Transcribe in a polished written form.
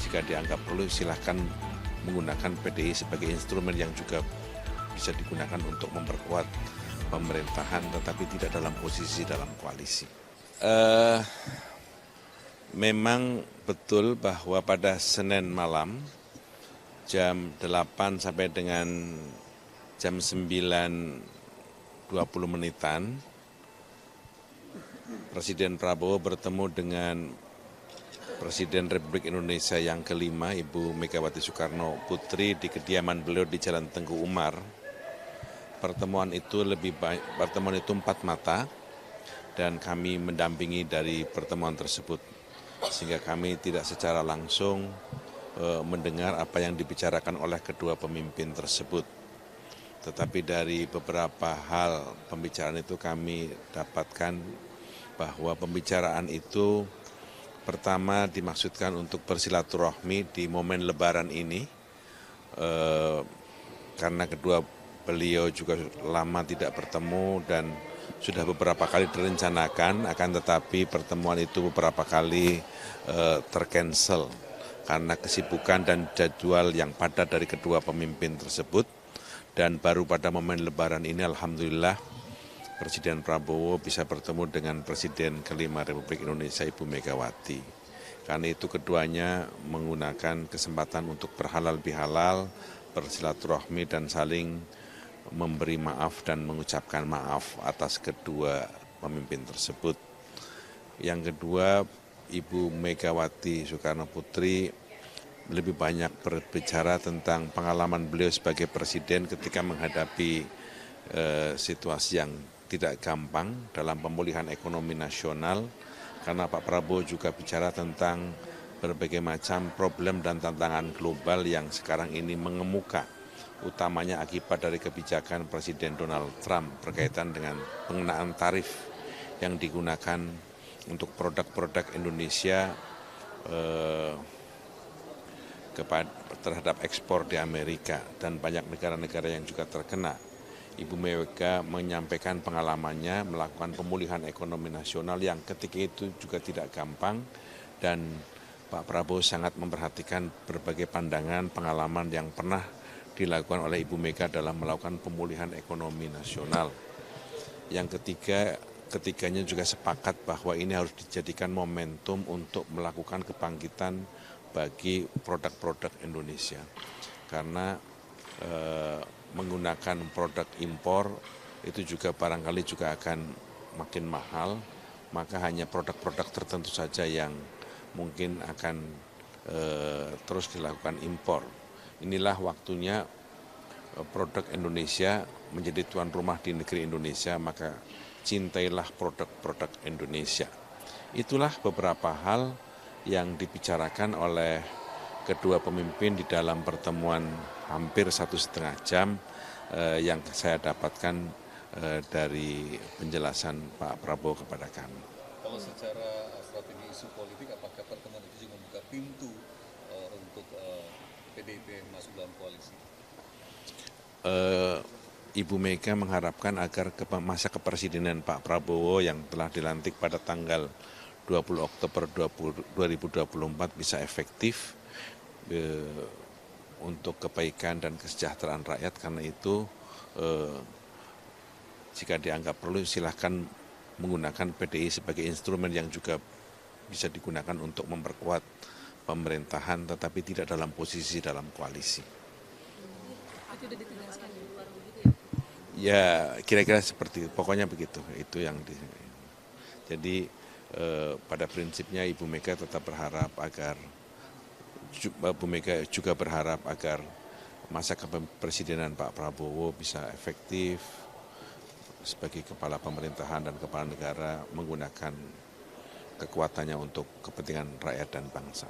jika dianggap perlu silahkan menggunakan PDI sebagai instrumen yang juga bisa digunakan untuk memperkuat pemerintahan, tetapi tidak dalam posisi dalam koalisi. Memang betul bahwa pada Senin malam jam 8 sampai dengan jam 9.20 menitan, Presiden Prabowo bertemu dengan Presiden Republik Indonesia yang kelima, Ibu Megawati Soekarno Putri, di kediaman beliau di Jalan Tengku Umar. Pertemuan itu 4 mata, dan kami mendampingi dari pertemuan tersebut, sehingga kami tidak secara langsung mendengar apa yang dibicarakan oleh kedua pemimpin tersebut. Tetapi dari beberapa hal pembicaraan itu kami dapatkan bahwa pembicaraan itu pertama dimaksudkan untuk bersilaturahmi di momen Lebaran ini, karena kedua beliau juga lama tidak bertemu dan sudah beberapa kali direncanakan, akan tetapi pertemuan itu beberapa kali tercancel karena kesibukan dan jadwal yang padat dari kedua pemimpin tersebut. Dan baru pada momen Lebaran ini alhamdulillah Presiden Prabowo bisa bertemu dengan Presiden kelima Republik Indonesia, Ibu Megawati. Karena itu keduanya menggunakan kesempatan untuk berhalal bihalal, bersilaturahmi dan saling memberi maaf dan mengucapkan maaf atas kedua pemimpin tersebut. Yang kedua, Ibu Megawati Soekarno Putri lebih banyak berbicara tentang pengalaman beliau sebagai presiden ketika menghadapi situasi yang tidak gampang dalam pemulihan ekonomi nasional, karena Pak Prabowo juga bicara tentang berbagai macam problem dan tantangan global yang sekarang ini mengemuka, utamanya akibat dari kebijakan Presiden Donald Trump berkaitan dengan pengenaan tarif yang digunakan untuk produk-produk Indonesia terhadap ekspor di Amerika, dan banyak negara-negara yang juga terkena. Ibu Mega menyampaikan pengalamannya melakukan pemulihan ekonomi nasional yang ketika itu juga tidak gampang, dan Pak Prabowo sangat memperhatikan berbagai pandangan pengalaman yang pernah dilakukan oleh Ibu Mega dalam melakukan pemulihan ekonomi nasional. Yang ketiga, ketiganya juga sepakat bahwa ini harus dijadikan momentum untuk melakukan kebangkitan bagi produk-produk Indonesia, karena menggunakan produk impor itu juga barangkali juga akan makin mahal, maka hanya produk-produk tertentu saja yang mungkin akan terus dilakukan impor. Inilah waktunya produk Indonesia menjadi tuan rumah di negeri Indonesia, maka cintailah produk-produk Indonesia. Itulah beberapa hal yang dibicarakan oleh kedua pemimpin di dalam pertemuan hampir 1,5 jam yang saya dapatkan dari penjelasan Pak Prabowo kepada kami. Kalau secara strategi isu politik, apakah pertemuan itu juga membuka pintu untuk PDIP masuk dalam koalisi? Ibu Mega mengharapkan agar masa kepresidenan Pak Prabowo yang telah dilantik pada tanggal 20 Oktober 2024 bisa efektif untuk kebaikan dan kesejahteraan rakyat. Karena itu jika dianggap perlu silahkan menggunakan PDI sebagai instrumen yang juga bisa digunakan untuk memperkuat pemerintahan, tetapi tidak dalam posisi dalam koalisi. Itu sudah ditegaskan di luar begitu ya? Ya kira-kira seperti itu, pokoknya begitu. Itu yang jadi pada prinsipnya Ibu Mega tetap berharap agar masa kepemimpinan Pak Prabowo bisa efektif sebagai kepala pemerintahan dan kepala negara, menggunakan kekuatannya untuk kepentingan rakyat dan bangsa.